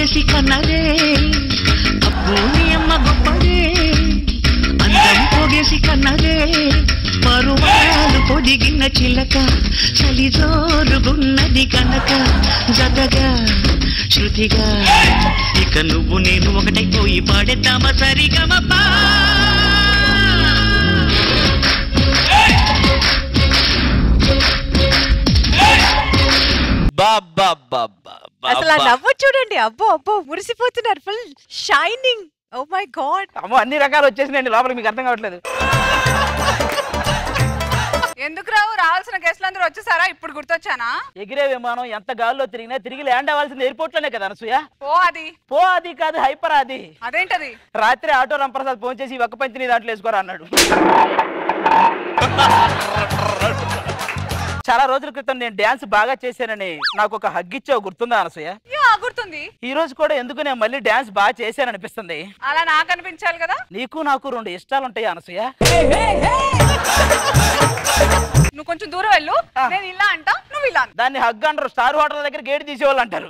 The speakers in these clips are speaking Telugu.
పోగేసి కన్నదే అబ్బో నీ అమ్మ గొప్పదే అందం పోగేసి కన్నదే పరువాలు పొదిగిన చిలక చలిజోరుగున్నది కనుక జతగా శృతిగా ఇక నువ్వు నేను ఒకటైపోయి పాడేద్దామా సరిగమపా అసలు ఆ నవ్వు చూడండి. అబ్బో అబ్బో మురిసిపోతున్నారు. Full shining. Oh my god. అమ్మో అన్ని రకాలు వచ్చేసినాయండి లోపలికి. మీకు అర్థం కావట్లేదు. ఎందుకు రావు? రావాల్సిన గెస్ట్లు అందరూ వచ్చేసారా? ఇప్పుడు గుర్తొచ్చానా? ఎగిరే విమానం ఎంత గాల్లో తిరిగినా తిరిగి ల్యాండ్ అవ్వాల్సింది ఎయిర్పోర్ట్ లోనే కదా అనసూయ. పో అది కాదు హైపర్ అది. అదేంటది? రాత్రి ఆటో రంప్రసాద్ ఫోన్ చేసి ఒక్క పంచిని దాంట్లో వేసుకోరా అన్నాడు. చాలా రోజుల క్రితం నేను డాన్స్ బాగా చేశానని నాకు ఒక హగ్ ఇచ్చావు, గుర్తుందా అనసూయ? గుర్తుంది. ఈ రోజు కూడా ఎందుకు నేను మళ్ళీ డాన్స్ బాగా చేశాను అనిపిస్తుంది. అలా నాకు అనిపించాలి కదా. నీకు నాకు 2 ఇష్టాలు ఉంటాయి అనసూయ. నువ్వు కొంచెం దూరం వెళ్ళు. నేను ఇలా అంటా, నువ్వు ఇలా. దాన్ని హగ్ అంటారు. స్టార్ హోటల్ దగ్గర గేట్ తీసేవాళ్ళు అంటారు.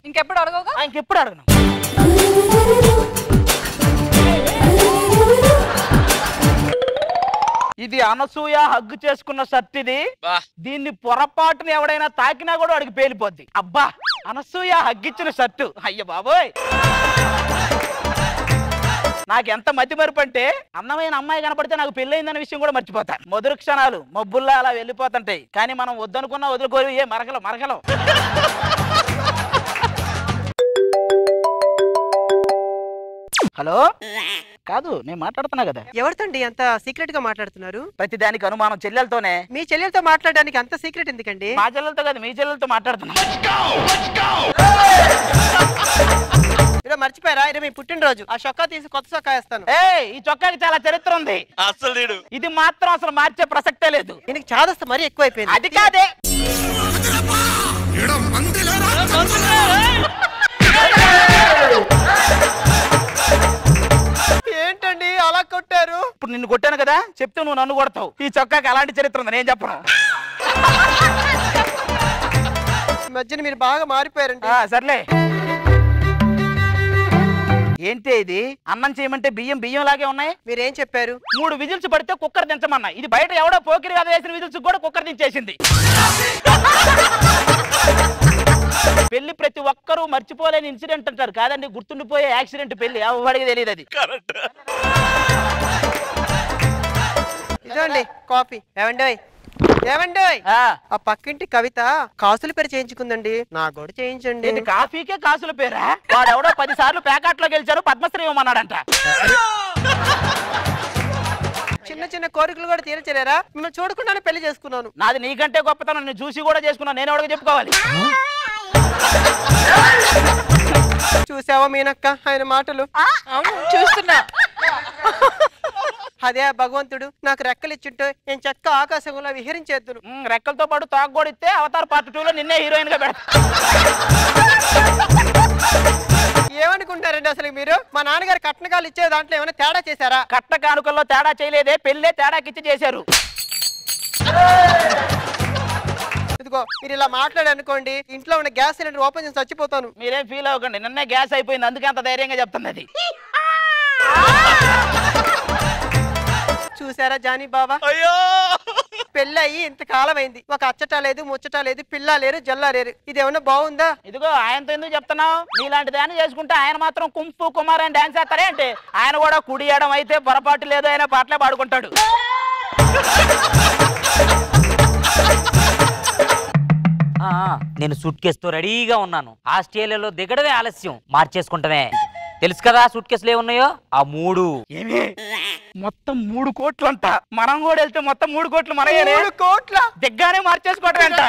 ఇంకెప్పుడు అడగవుగా? ఇంకెప్పుడు అడగను. ఇది అనసూయ హగ్ చేసుకున్న షర్ట్. ఇది దీన్ని పొరపాటుని ఎవడైనా తాకినా కూడా వాడికి పేలిపోద్ది. అబ్బా అనసూయ హగ్ ఇచ్చిన షర్టు. అయ్య బాబోయ్, నాకు ఎంత మతి మరుపు అంటే అందమైన అమ్మాయి కనపడితే నాకు పెళ్ళయిందన్న విషయం కూడా మర్చిపోతా. మధుర క్షణాలు మబ్బుల్లా అలా వెళ్ళిపోతుంటాయి. కానీ మనం వద్దనుకున్నా వదులుకోరు. ఏ మరకలు మరకలు. హలో కాదు, నేను మాట్లాడుతున్నా కదా. ఎవరితండి అంత సీక్రెట్ గా మాట్లాడుతున్నారు? ప్రతి దానికి అనుమానం. చెల్లెలతోనే. మీ చెల్లెలతో మాట్లాడడానికి అంత సీక్రెట్ ఎందుకండి? మా చెల్లెలతో కాదు, మీ చెల్లెలతో మాట్లాడుతున్నా. మర్చిపోయారా? ఇది మీ పుట్టినరోజు. ఆ చొక్కా తీసి కొత్త చొక్కా వేస్తాను. ఈ చొక్కాకి చాలా చరిత్ర ఉంది. అసలు ఇది మాత్రం అసలు మార్చే ప్రసక్తే లేదు. దీనికి చాదస్త మరీ ఎక్కువైపోయింది. అది కాదే. ఏంటండి అలా కొట్టారు? ఇప్పుడు నిన్ను కొట్టాను కదా, చెప్తే నువ్వు నన్ను కొడతావు. ఈ చొక్కాకి అలాంటి చరిత్ర ఉంది, నేను చెప్పను. మధ్యన మీరు బాగా మారిపోయారండి. సర్లే. ఏంటి ఇది? అన్నం చేయమంటే బియ్యం బియ్యం లాగే ఉన్నాయి. మీరేం చెప్పారు? 3 విజిల్స్ పడితే కుక్కర్ దించమన్నా. ఇది బయట ఎవడో పోకిరి కథ వేసిన విజిల్స్ కూడా కుక్కర్ దించేసింది. పెళ్లి ప్రతి ఒక్కరూ మర్చిపోలేని ఇన్సిడెంట్ అంటారు. కాదండి, గుర్తుండిపోయే యాక్సిడెంట్ పెళ్లి. ఎవరికి తెలియదు అది. ఇదండి కాఫీ. ఏమండి ఏమండి, ఆ పక్కింటి కవిత కాసుల పేరు చేయించుకుందండి. నా కూడా చేయించండి. కాఫీకే కాసుల పేరా? వాడెవడో 10 సార్లు ప్యాకెట్లో గెలిచారు, పద్మశ్రీ ఇవ్వమన్నాడంట. చిన్న చిన్న కోరికలు కూడా తీర్చలేరా? మిమ్మల్ని చూడకుండానే పెళ్లి చేసుకున్నాను. నాది నీకంటే గొప్పతనం. నేను చూసి కూడా చేసుకున్నాను. నేను ఎవరికి చెప్పుకోవాలి? చూసావా మీనక్క ఆయన మాటలు? చూస్తున్నా. అదే భగవంతుడు నాకు రెక్కలు ఇచ్చుంటే నేను చక్క ఆకాశంలో విహరించేద్దును. రెక్కలతో పాటు తాగు కూడా ఇస్తే అవతార్ పార్ట్ 2లో నిన్నే హీరోయిన్ గా పెడతా. ఏమనుకుంటారండి అసలు మీరు? మా నాన్నగారు కట్నకాలు ఇచ్చే దాంట్లో ఏమైనా తేడా చేశారా? కట్న కానుకల్లో తేడా చేయలేదే, పెళ్ళే తేడాకిచ్చి చేశారు. ఇదిగో మీరు ఇలా మాట్లాడనుకోండి, ఇంట్లో ఉన్న గ్యాస్ సిలిండర్ ఓపెన్ చేసి చచ్చిపోతాను. మీరేం ఫీల్ అవ్వకండి, నిన్నే గ్యాస్ అయిపోయింది, అందుకే అంత ధైర్యంగా చెప్తున్నది. చూసారా జానీ బాబా? పెళ్ళయి ఇంతకాలం అయింది, ఒక అచ్చట లేదు, ముచ్చట లేదు, పిల్ల లేరు, జల్లా లేరు. ఇదేమన్నా బాగుందా? ఇదిగో ఆయనతో ఎందుకు చెప్తున్నావు? నీలాంటి దాన్ని చేసుకుంటే ఆయన మాత్రం కుంపు కుమార్ అని డాన్స్ చేస్తారే అంటే? ఆయన కూడా కుడియడం అయితే పొరపాటు లేదు, ఆయన పాటలే పాడుకుంటాడు. నేను సూట్ కేసుతో రెడీగా ఉన్నాను. ఆస్ట్రేలియాలో దిగడమే ఆలస్యం, మార్చేసుకుంటామే. తెలుసు కదా సూట్ కేసులు ఏమున్నాయో? ఆ 3. ఏమి మొత్తం 3 కోట్లు అంట. మనం కూడా వెళ్తే మొత్తం 3 కోట్లు మనయే. 3 కోట్ల దిగ్గానే మార్చేసుకోవటం అంట.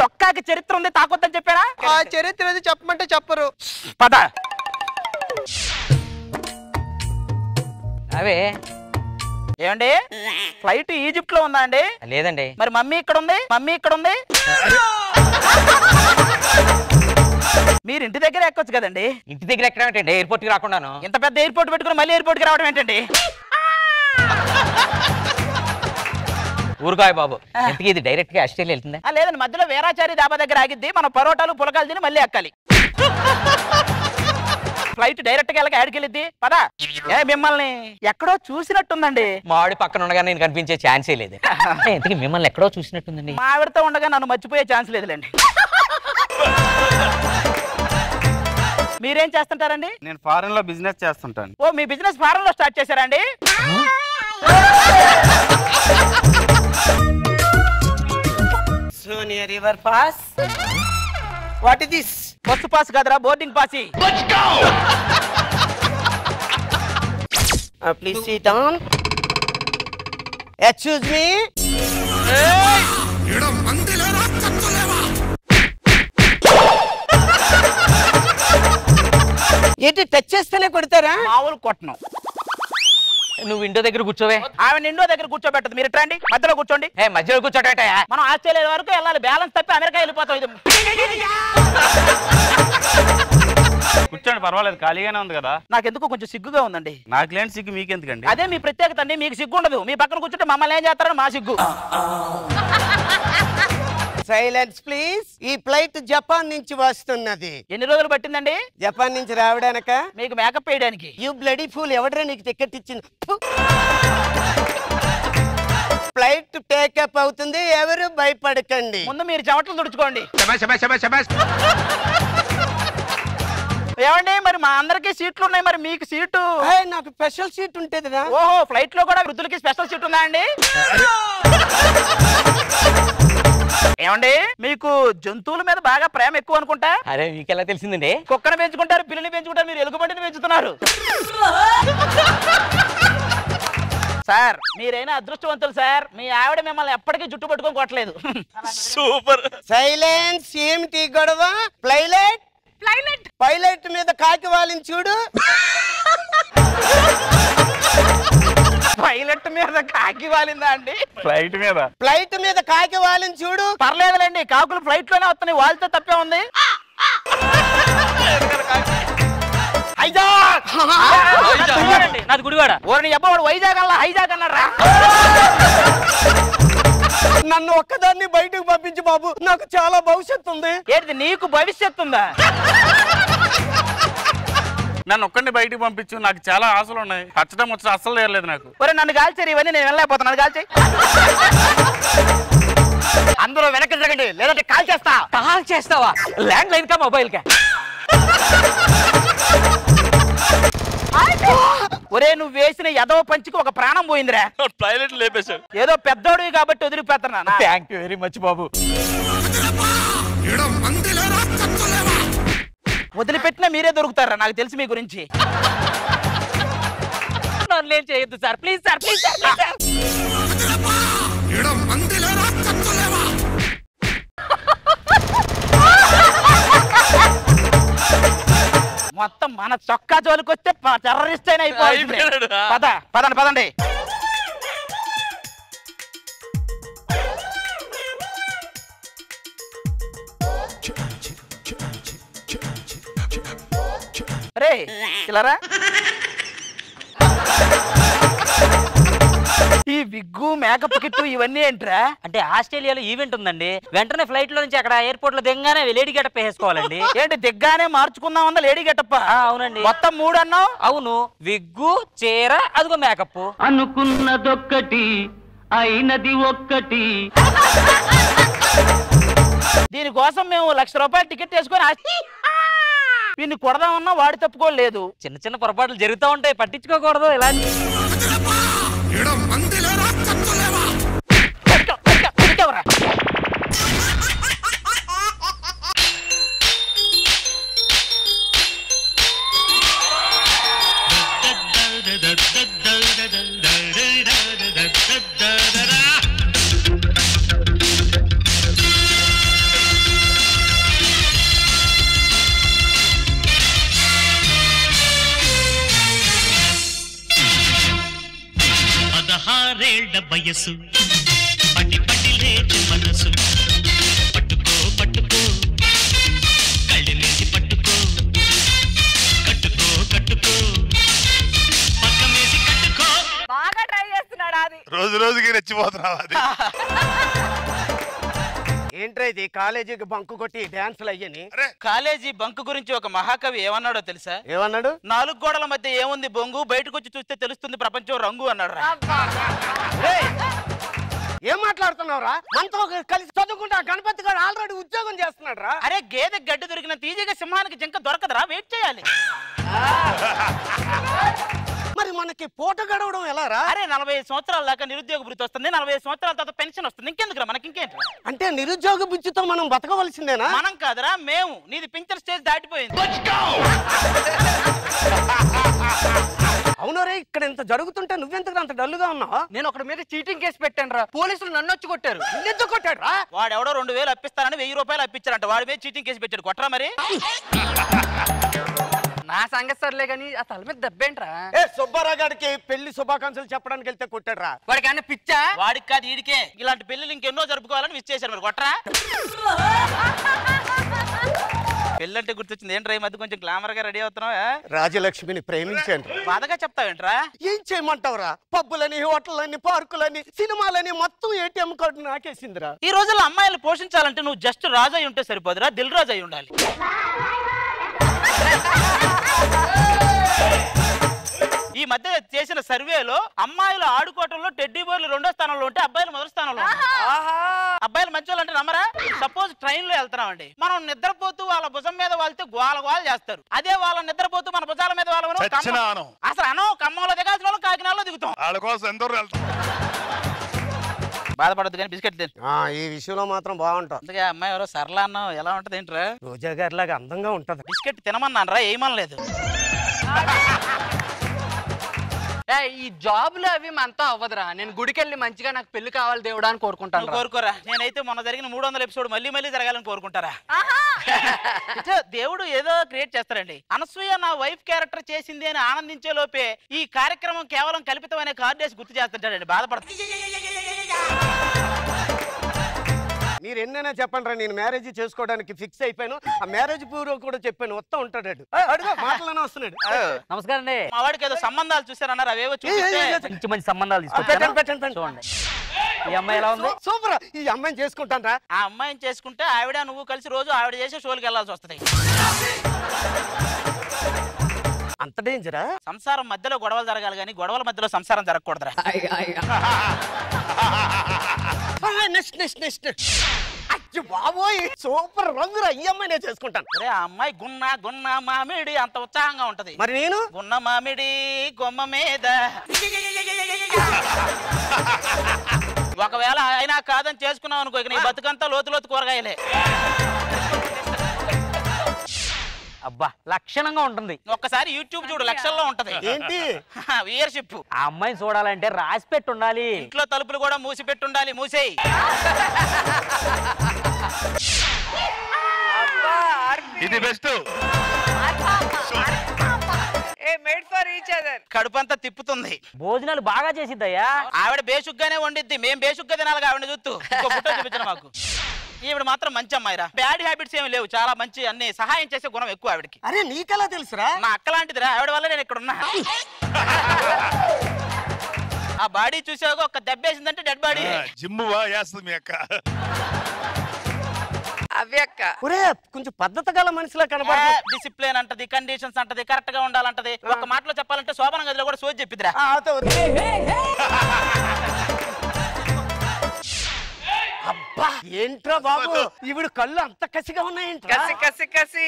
చొక్కాకి చరిత్ర ఉంది, తాకొద్దని చెప్పారా? ఆ చరిత్ర చెప్పమంటే చెప్పరు. పద. అవే ఏమండి, ఫ్లైట్ ఈజిప్ట్ లో ఉందా అండి? లేదండి. మరి మమ్మీ ఇక్కడ ఉంది. మీరు ఇంటి దగ్గర ఎక్కొచ్చు కదండి. ఇంటి దగ్గర ఎక్కడ ఏంటండి ఎయిర్పోర్ట్ కి రాకుండాను? ఇంత పెద్ద ఎయిర్పోర్ట్ పెట్టుకుని మళ్ళీ ఎయిర్పోర్ట్ కి రావడం ఏంటండి? ఊరుగాయ బాబు, ఇంతకీ ఇది డైరెక్ట్ గా ఆస్ట్రేలియా వెళ్తుందా? లేదండి, మధ్యలో వీరాచారి దాబా దగ్గర ఆగిద్ది. మనం పరోటాలు పులకాలు తిని మళ్ళీ ఎక్కాలి. ఫ్లైట్ డైరెక్ట్ గా వెళ్ళక ఆడికెళ్ళిద్ది. పదా మిమ్మల్ని ఎక్కడో చూసినట్టుందండి. మా ఆవిడ పక్కన ఉండగా నేను కనిపించే ఛాన్సే లేదు. ఇంతకీ మిమ్మల్ని ఎక్కడో చూసినట్టుందండి. మా ఆవిడతో ఉండగా నన్ను మర్చిపోయే ఛాన్స్ లేదులేండి. మీరేం చేస్తుంటారండి? నేను ఫారెన్ లో బిజినెస్ చేస్తుంటాను. ఓ, మీ బిజినెస్ ఫారెన్ లో స్టార్ట్ చేశారండి? Sonia river pass. What is this? Bus pass కదరా, బోర్డింగ్ పాసి. Please sit down. Excuse me. ఏంటి టచ్ చేస్తేనే కొడతారా? మామూలు కొట్టను. నువ్వు ఇంటో దగ్గర కూర్చోవే. ఆవిడ ఇండో దగ్గర కూర్చోబెట్టదు. మీరు రండి, మధ్యలో కూర్చోండి. మధ్యలో కూర్చోటా? మనం ఆస్ట్రేలియా వరకు వెళ్ళాలి. బ్యాలెన్స్ తప్పి అమెరికా వెళ్ళిపోతాం. ఇది కూర్చోండి, పర్వాలేదు, ఖాళీగానే ఉంది కదా. నాకెందుకో కొంచెం సిగ్గుగా ఉందండి. నాకు లేని సిగ్గు మీకెందుకండి? అదే మీ ప్రత్యేకత అండి. మీకు సిగ్గు ఉండదు. మీ పక్కన కూర్చుంటే మమ్మల్ని ఏం చేస్తారని మా సిగ్గు. Silence please. ఈ ఫ్లైట్ జపాన్ నుంచి వస్తున్నది. ఎన్ని రోజులు పట్టిందండి జపాన్ నుంచి రావడానిక? మీకు మేకప్ వేయడానికి. యూ బ్లడీ ఫూల్, ఎవడరా నీకు టికెట్ ఇచ్చింది? ఫ్లైట్ టేకప్ అవుతుంది, ఎవరు భయపడకండి. ముందు మీరు చెమటలు తుడుచుకోండి. ఏమండి, మరి మా అందరికి సీట్లు ఉన్నాయి, మరి మీకు సీటు? నాకు స్పెషల్ సీట్ ఉంటదిరా. ఓహో, ఫ్లైట్ లో కూడా వృద్ధులకి స్పెషల్ సీట్ ఉందా అండి? ఏమండి, మీకు జంతువుల మీద బాగా ప్రేమ ఎక్కువ అనుకుంటా. అరే మీకెలా తెలిసిందండి? కుక్కను పెంచుకుంటారు, పిల్లిని పెంచుకుంటారు, మీరు ఎలుగుబంటిని పెంచుతున్నారు. సార్, మీరైనా అదృష్టవంతులు సార్. మీ ఆవిడ మిమ్మల్ని ఎప్పటికీ జుట్టు పట్టుకొని కొట్టలేదు. సూపర్. సైలెన్స్. ఏమిటి గొడవ? ఫ్లైలైట్ పైలట్ మీద కాకి వాలిని చూడు. పైలట్ మీద కాకి వాలిందా అండి? ఫ్లైట్ మీద కాకి వాలిని చూడు. పర్లేదులేండి, కాకులు ఫ్లైట్ లోనే వస్తున్నాయి, వాళ్ళతో తప్పే ఉంది. నాది గుడివాడ. ఓరని అబ్బవాడు వైజాగ్ అలా హైజాగ్ అన్నారా? నన్ను ఒక్కదాన్ని బయటకు పంపించి బాబు, నాకు చాలా భవిష్యత్తు ఉంది. ఏంటి, నీకు భవిష్యత్తు ఉందా? నన్ను ఒక్కడిని బయటికి పంపించు, నాకు చాలా ఆశలు ఉన్నాయి. పచ్చడం ముచ్చడం అస్సలు లేరలేదు నాకు. ఒరే నన్ను కాల్చారు, ఇవన్నీ నేను వెళ్ళలేకపోతాను. నన్ను కాల్చేయి. అందరూ వెనక్కి జరగండి, లేదంటే కాల్ చేస్తా. కాల్ చేస్తావా? ల్యాండ్ లైన్ కా మొబైల్ కా? ఒరే, నువ్వు వేసిన ఎదవ పంచికి ఒక ప్రాణం పోయిందిరా. పైలట్ లేపేశాడు. ఏదో పెద్దోడివి కాబట్టి వదిలిపోతున్నా. థ్యాంక్ యూ వెరీ మచ్ బాబు. వదిలిపెట్టినా మీరే దొరుకుతారా, నాకు తెలుసు మీ గురించి. నన్ను ఏం చేయొద్దు sir, please sir, please sir, please sir. మొత్తం మన చొక్కా జోలికి వస్తే టెర్రరిస్ట్ అయినా అయిపోయింది. పదండి. రే చిల్లరా, ఈ విగ్గు మేకప్ కిట్టు ఇవన్నీ ఏంట్రా? అంటే ఆస్ట్రేలియాలో ఈవెంట్ ఉందండి. వెంటనే ఫ్లైట్ లో నుంచి అక్కడ ఎయిర్పోర్ట్ లో దిగ్గానే లేడీ గెటప్ వేసుకోవాలండి. ఏంటి దిగ్గానే మార్చుకుందామన్నా లేడీ గెటప్ప? అవునండి. మొత్తం 3 అన్నావు. అవును, విగ్గు, చీర, అదిగో మేకప్. అనుకున్నదొక్కటి అయినది ఒక్కటి. దీనికోసం మేము ₹1,00,000 టికెట్ వేసుకొని వీడిని కొడదామన్నా వాడి తప్పుకోలేదు. చిన్న చిన్న పొరపాట్లు జరుగుతూ ఉంటాయి, పట్టించుకోకూడదు. ఇలా వయసు పట్టి పట్టి లేచు మనసు పట్టుకో పట్టుకో కళ్ళ నుంచి రోజుకి రెచ్చిపోతున్నావు అది. ఏంట్రా ఇది కాలేజీకి బంకు కొట్టి డాన్సులు అయ్యని? కాలేజీ బంక్ గురించి ఒక మహాకవి ఏమన్నాడో తెలుసా? ఏమన్నాడు? 4 గోడల మధ్య ఏముంది బొంగు, బయటకు వచ్చి చూస్తే తెలుస్తుంది ప్రపంచం రంగు అన్నాడు. ఏం మాట్లాడుతున్నావురా? మనతో కలిసి చదువుకుంటా గణపతి గారు ఆల్రెడీ ఉద్యోగం చేస్తున్నాడు రా. అరే గేదె గడ్డి దొరికిన తీజీగా సింహానికి జింక దొరకదురా, వెయిట్ చేయాలి. మరి మనకి పూట గడవడం ఎలా రా? అరే 45 సంవత్సరాల దాకా నిరుద్యోగ వృత్తి వస్తుంది, 45 సంవత్సరాల తర్వాత పెన్షన్ వస్తుంది. ఇంకెందుకురా మనకి, ఇంకేంటి? అంటే నిరుద్యోగ బుద్ధితో మనం బతకవలసిందేనా? మనం కాదురా, మేము. నీది పింఛన్ స్టేజ్ దాటిపోయింది. అవునరే, ఇక్కడ ఇంత జరుగుతుంటే నువ్వెంతగా అంత డల్లుగా ఉన్నావు? నేను ఒకటి మీద చీటింగ్ కేసు పెట్టాను రా, పోలీసులు నన్ను వచ్చి కొట్టారు. ఎందుకు కొట్టాడు రా? వాడెవడో 2000 అప్పిస్తారని 1000 రూపాయలు అప్పించారంట. వాడి మీద చీటింగ్ కేసు పెట్టాడు. కొట్టరా మరి. నా సంగతి సర్లే గానీ ఆ తల మీద దెబ్బేంట్రా? సుబ్బారావు గారికి పెళ్లి శుభాకాంక్షలు చెప్పడానికి వెళ్తే కొట్టాడు రా. వాడికి అన్న పిచ్చా? వాడికి కాదు ఈడికే. ఇలాంటి పెళ్లిలు ఇంకెన్నో జరుపుకోవాలని విష్ చేశారు. మరి కొట్టరా. పెళ్ళంటే గుర్తొచ్చింది. ఏంట్రా ఈ మధ్య కొంచెం గ్లామర్ గా రెడీ అవుతున్నావా? రాజలక్ష్మిని ప్రేమించాను. బాధగా చెప్తావేంట్రా? ఏం చేయమంటావురా? పబ్బులని, హోటళ్ళని, పార్కులని, సినిమాలని మొత్తం ఏటీఎం కార్డు నాకేసిందిరా. ఈ రోజుల్లో అమ్మాయిలు పోషించాలంటే నువ్వు జస్ట్ రాజు అయి ఉంటే సరిపోదురా, దిల్ రాజు అయి ఉండాలి. ఈ మధ్య చేసిన సర్వేలో అమ్మాయిలు ఆడుకోవటంలో టెడ్డీ బోర్లు 2వ స్థానంలో ఉంటే అబ్బాయిలు 1వ స్థానంలో. అబ్బాయిలు మంచి వాళ్ళు అంటే నమ్మరా? సపోజ్ ట్రైన్ లో వెళ్తున్నామండి, మనం నిద్రపోతూ వాళ్ళ భుజం మీద వాళ్తే గోల చేస్తారు. అదే వాళ్ళ నిద్రపోతూ మన భుజాల మీద వాళ్ళ అసలు అనో ఖమ్మంలో దిగాల్సిన వాళ్ళు కాకినాడలో దిగుతాం. వాళ్ళ కోసం ఎంతో వెళ్తాం. బాధపడద్దు కానీ బిస్కెట్ తిని. ఈ విషయంలో మాత్రం బాగుంటాం. అందుకే అమ్మాయి ఎవరో సరళ అన్నావు, ఎలా ఉంటది ఏంట్రా? రోజా గారి లాగా అందంగా ఉంటది. బిస్కెట్ తినమన్నాను రా, ఏమనలేదు. ఈ జాబ్లు అవి మనతో అవ్వదురా. నేను గుడికెళ్ళి మంచిగా నాకు పెళ్లి కావాలి దేవుడా అని కోరుకుంటాను. కోరుకోరా. నేనైతే మొన్న జరిగిన 300 ఎపిసోడ్ మళ్ళీ జరగాలని కోరుకుంటారా? దేవుడు ఏదో క్రియేట్ చేస్తారండి. అనసూయ నా వైఫ్ క్యారెక్టర్ చేసింది అని ఆనందించే లోపే ఈ కార్యక్రమం కేవలం కల్పితం అనే కార్డు వేసి గుర్తు చేస్తుంటాడండి. బాధపడతా. మీరు ఎన్నైనా చెప్పండి రా, నేను మ్యారేజ్ చేసుకోవడానికి ఫిక్స్ అయిపోయాను. ఆ మ్యారేజ్ బ్యూరో కూడా చెప్పాను, వస్తా ఉంటాడు. అడుగు మాటలోనే వస్తున్నాడు. నమస్కారం అండి. మా వాడికి ఏదో సంబంధాలు చూసారన్నారు, అవేవో చూపిస్తే మంచి మంచి సంబంధాలు పెట్టండి. చూడండి. ఈ అమ్మాయి ఎలా ఉంది? సూపర్. ఈ అమ్మాయిని చేసుకుంటాను రా. ఆ అమ్మాయిని చేసుకుంటే ఆవిడ నువ్వు కలిసి రోజు ఆవిడ చేసే షోలకి వెళ్ళాల్సి వస్తుంది. అంత డేంజరా? సంసారం మధ్యలో గొడవలు జరగాలి కానీ గొడవల మధ్యలో సంసారం జరగకూడదురా. నెక్స్ట్ బాబోయ్, సూపర్ రంగురా. ఈ అమ్మాయి నేను చేసుకుంటాను. ఆ అమ్మాయి గున్న మామిడి అంత ఉత్సాహంగా ఉంటది. మరి నేను గున్న మామిడి కొమ్మ మీద. ఒకవేళ అయినా కాదని చేసుకున్నావు అనుకో, ఇక నీ బతుకంతా లోతు కూరగాయలే. అబ్బా లక్షణంగా ఉంటుంది. ఒక్కసారి యూట్యూబ్ చూడు, లక్షల్లో ఉంటది. ఏంటి వ్యూయర్షిప్. ఆ అమ్మాయిని చూడాలంటే రాసి పెట్టి ఉండాలి. ఇంట్లో తలుపులు కూడా మూసి పెట్టి ఉండాలి. మూసేయి. ఇది బెస్ట్. కడుపంతా తిప్పుతుంది. భోజనాలు బాగా చేసిద్దయ్యా. ఆవిడ బేసుగ్గానే వండిద్ది, మేం బేసుగ్గా తినాలి. ఆవిడ చూస్తూ ఇంకో ఫోటో చూపించను మాకు. ఈవిడ మాత్రం మంచి అమ్మాయిరా. బ్యాడ్ హ్యాబిట్స్ ఏమి లేవు, చాలా మంచి, అన్ని సహాయం చేసే గుణం ఎక్కువ ఆవిడకి. అరే నీకెలా తెలుసురా? నా అక్క లాంటిదిరా ఆవిడ వల్ల నేను ఇక్కడ ఉన్నా. ఆ బాడీ చూసాక ఒక దెబ్బేసిందంటే డెడ్ బాడీ. జిమ్ము బాగా చేస్తుంది మీ అక్క. కొంచెం పద్ధతి గల మనిషిలా కనబడుతుంది. డిసిప్లిన్ అంటది, కండిషన్స్ అంటది, కరెక్ట్ గా ఉండాలంటది. ఒక మాటలో చెప్పాలంటే శోభన గదిలో కూడా సోచి చెప్పిద్రా. అబ్బా ఏంట్రా బాబు, ఈవిడ కళ్ళు అంత కసిగా ఉన్నాయంట. కసి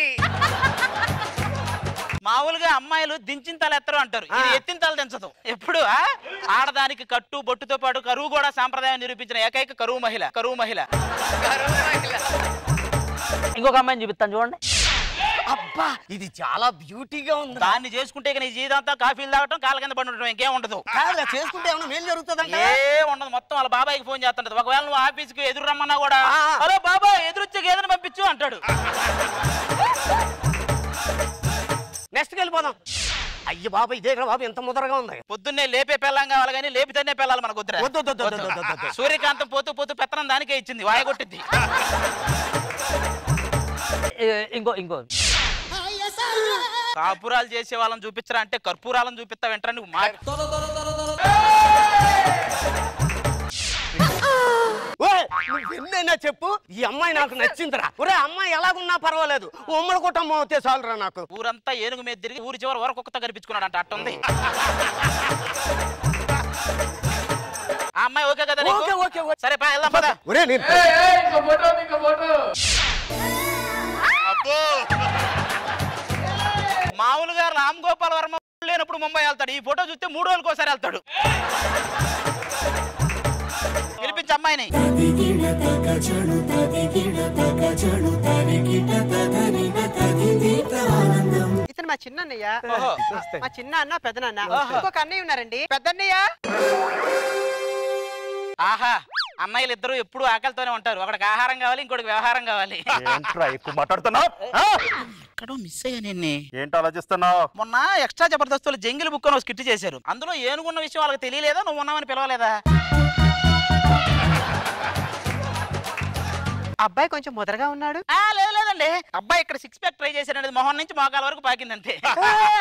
మామూలుగా అమ్మాయిలు దించిన తల ఎత్తరు అంటారు, ఇది ఎత్తిన తల దించదు ఎప్పుడు. ఆడదానికి కట్టు బొట్టుతో పాటు కరువు కూడా సాంప్రదాయం నిరూపించిన ఏకైక కరువు మహిళ. ఇంకొక అమ్మాయిని చూపిస్తాను చూడండి. అబ్బా ఇది చాలా బ్యూటీగా ఉంది. దాన్ని చేసుకుంటే నీ జీవితంతా కాఫీలు తాగటం, కాళ్ళ కింద పడి ఉండటం, ఇంకేం ఉండదు. చేసుకుంటే ఏమన్నా మేలు జరుగుతుందంట? ఏ ఉండదు. మొత్తం వాళ్ళ బాబాయికి ఫోన్ చేస్తుంటది. ఒకవేళ నువ్వు ఆఫీస్కి ఎదురు రమ్మన్నా కూడా, హలో బాబాయ్ ఎదురొచ్చే గేదెను పంపించు అంటాడు. నెక్స్ట్ వెళ్ళిపోదాం. అయ్య బాబా ఇదేరా బాబు ఎంత ముదరగా ఉంది. పొద్దున్నే లేపే పెళ్ళం కావాలి కానీ లేపితేనే పెళ్ళాలి మనకు వద్దురా. సూర్యకాంతం పోతూ పెత్తనం దానికే ఇచ్చింది, వాయగొట్టింది. ఇంకో కాపురాలు చేసే వాళ్ళని చూపించరా అంటే కర్పూరాలను చూపిస్తా వెంటనే నువ్వు నువ్వు ఎన్నైనా చెప్పు, ఈ అమ్మాయి నాకు నచ్చిందిరా. ఒరే అమ్మాయి ఎలాగున్నా పర్వాలేదు, ఉమ్మడి కుటుంబం అవుతే చాలురా నాకు. ఊరంతా ఏనుగు మీద తిరిగి ఊరి చివరి వరకు కుక్కతో కనిపించుకున్నాడు అంట, అట్టుంది. ఆ అమ్మాయి ఓకే కదా నీకు? Okay okay okay. సరే పా వెళ్దాం పద. ఒరే నేను మామూలుగా రామ్ గోపాల్ వర్మ లేనప్పుడు ముంబై వెళ్తాడు, ఈ ఫోటో చూస్తే 3 రోజులకు ఒకసారి వెళ్తాడు. పిలిపించి అమ్మాయిని. ఇతను మా చిన్న అన్నయ్య. ఓహో. మా చిన్న అన్న పెద్దనాన్న. ఇంకొక అన్నయ్య ఉన్నారండి, పెద్దన్నయ్య. ఆహా, అన్నయ్యలు ఇద్దరు ఎప్పుడు ఆకలితోనే ఉంటారు. ఒకడికి ఆహారం కావాలి, ఇంకోటికి వ్యవహారం కావాలి. ఎక్కువ మాట్లాడుతున్నావు. ఎక్కడో మిస్ అయ్యా నిన్నే. ఏంటి ఆలోచిస్తున్నావు? మొన్న ఎక్స్ట్రా జబర్దస్తులు జంగిల్ బుక్ అని స్కిట్ చేశారు. అందులో ఏనుగున్న విషయం వాళ్ళకి తెలియలేదా? నువ్వు ఉన్నావని పిలవలేదా? అబ్బాయి కొంచెం ముదరగా ఉన్నాడు. లేదండి, అబ్బాయి ఇక్కడ 6 ప్యాక్ ట్రై చేశాడు, మొహం నుంచి మోకాల వరకు పాకిందంతే.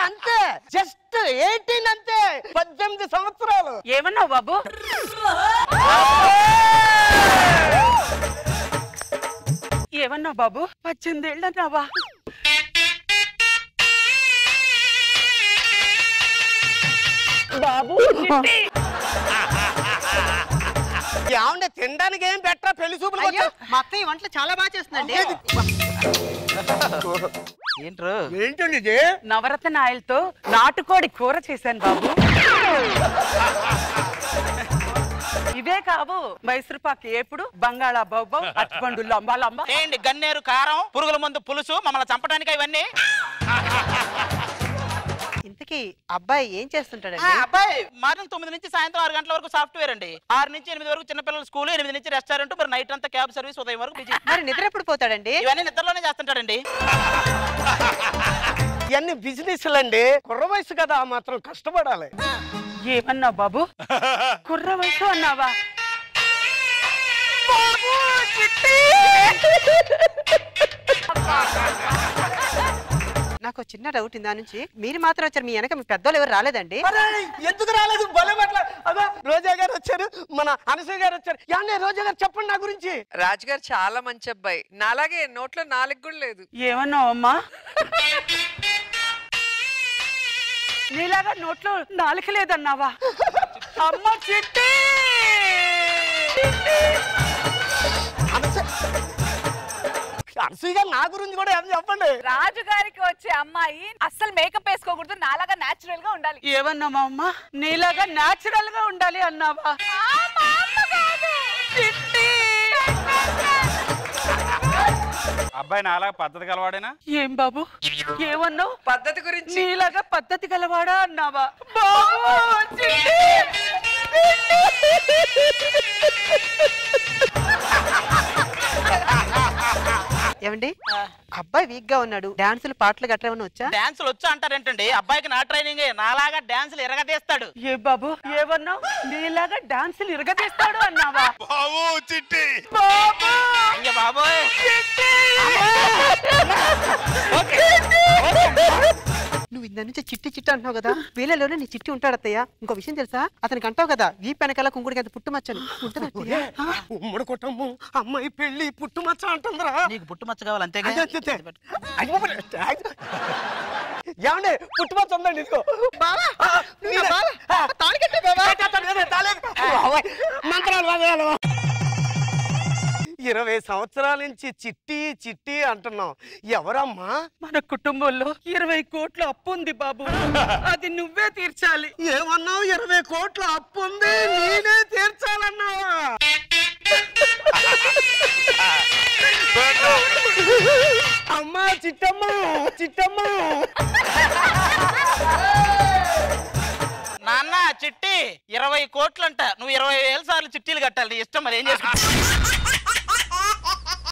అంతే, జస్ట్ 18 అంతే, 18 సంవత్సరాలు. ఏమన్నావు బాబు? ఏమన్నావు బాబు? 18 ఏళ్ళు అన్నావా? బాబు ఏమంటే తినడానికి ఏం పెట్టరా? పెళ్లి చూపులు అయ్యో, మా అత్తయ్య వంటలు చాలా బాగా చేస్తుందండి. ఏంట్రు? ఏంటండి ఇది? నవరత్న ఆయిల్తో నాటుకోడి కూర చేశాను బాబు. ఇవే కావు, మైసూరుపాకు ఏపుడు, బంగాళా బొబ్బం, అట్టుపండు లంబా లంబా. ఏంటి గన్నేరు కారం, పురుగుల మందు పులుసు, మమ్మల్ని చంపడానికి ఇవన్నీ? ఇంతకీ అబ్బాయి ఏం చేస్తుంటాడండి? అబ్బాయి మార్నింగ్ 9 నుంచి సాయంత్రం 6 గంటల వరకు సాఫ్ట్వేర్ అండి. 6 నుంచి 8 వరకు చిన్నపిల్లల స్కూల్, 8 నుంచి రెస్టారెంట్, మరి నైట్ అంతా క్యాబ్ సర్వీస్, ఉదయం వరకు బిజీ. మరి నిద్ర ఎప్పుడు పోతాడండి? ఇవన్నీ నిద్రలోనే చేస్తుంటాడండి. ఇవన్నీ బిజినెస్లు అండి. కుర్ర వయసు కదా, ఆ మాత్రం కష్టపడాలి. ఏమన్నావు బాబు? కుర్ర వయసు అన్నావా? నాకు చిన్న డౌట్ ఇందా నుంచి. మీరు మాత్రం వచ్చారు, మీ వెనక మీ పెద్దోళ్ళు ఎవరు రాలేదండి? ఎందుకు రాలేదు? భలే పట్ల అదో రోజా గారు వచ్చారు, మన అనసూయ గారు వచ్చారు. ఏమండి రోజా గారు చెప్పండి నా గురించి. రాజు గారు చాలా మంచి అబ్బాయి, నాలాగే నోట్లో 4 కూడా లేదు. ఏమన్నావు అమ్మా? నీలాగా నోట్లో 4 లేదన్నావా? అమ్మ చిట్టి అనసూయ గారు నా గురించి కూడా ఏం చెప్పండి. రాజుగారికి వచ్చే అమ్మాయి అస్సలు మేకప్ వేసుకోకూడదు, నాలాగా నాచురల్ గా ఉండాలి. ఏమన్నామా అమ్మ? నీలాగా నాచురల్ గా ఉండాలి అన్నావా? అబ్బాయి నాలా పద్ధతి కలవాడేనా? ఏం బాబు ఏమన్నావు? పద్ధతి గురించి. నీలాగా పద్ధతి గలవాడా అన్నావా? బాబు ఏమండి, అబ్బాయి వీక్ గా ఉన్నాడు, డాన్సులు పాటలు గట్రా ఏమన్నా వచ్చా? డాన్సులు వచ్చా అంటారేంటండి? అబ్బాయికి నా ట్రైనింగ్, నాలాగా డాన్సులు ఎరగదీస్తాడు. ఏ బాబు ఏమన్నావు? నీలాగా డాన్సులు ఇరగదీస్తాడు అన్నావా? బాబు చిట్టి బాబు అయ్య బాబోయ్, నువ్వు ఇంత నుంచి చిట్టి చిట్టి అంటున్నావు కదా, వీళ్ళలోనే నీ చిట్టి ఉంటాడు అత్తయ్య. ఇంకో విషయం తెలుసా? అతనికి అంటావు కదా, ఈ పెనకల కుంకుడికి అంత పుట్టుమచ్చని ఉంటుంది అత్తయ్య. ఉమ్మడి కుటుంబం, అమ్మాయి పెళ్లి, పుట్టుమచ్చ అంటుందిరా. నీకు పుట్టుమచ్చ కావాలి అంతేగా? ఏమండి పుట్టుమచ్చ ఉందండి, ఇదిగో. మంత్రాలు వదలాలి. 20 సంవత్సరాల నుంచి చిట్టి చిట్టి అంటున్నాం. ఎవరమ్మా? మన కుటుంబంలో 20 కోట్ల అప్పు ఉంది బాబు, అది నువ్వే తీర్చాలి. ఏమన్నావు? 20 కోట్ల అప్పు ఉంది, నేనే తీర్చాలన్నావా? అమ్మా చిట్టమ్మా, చిట్టమ్మా. నాన్న చిట్టి 20 కోట్లంట, నువ్వు 20,000 సార్లు చిట్టీలు కట్టాలి. నీ ఇష్టం, మరి ఏం చేసుకుంటా.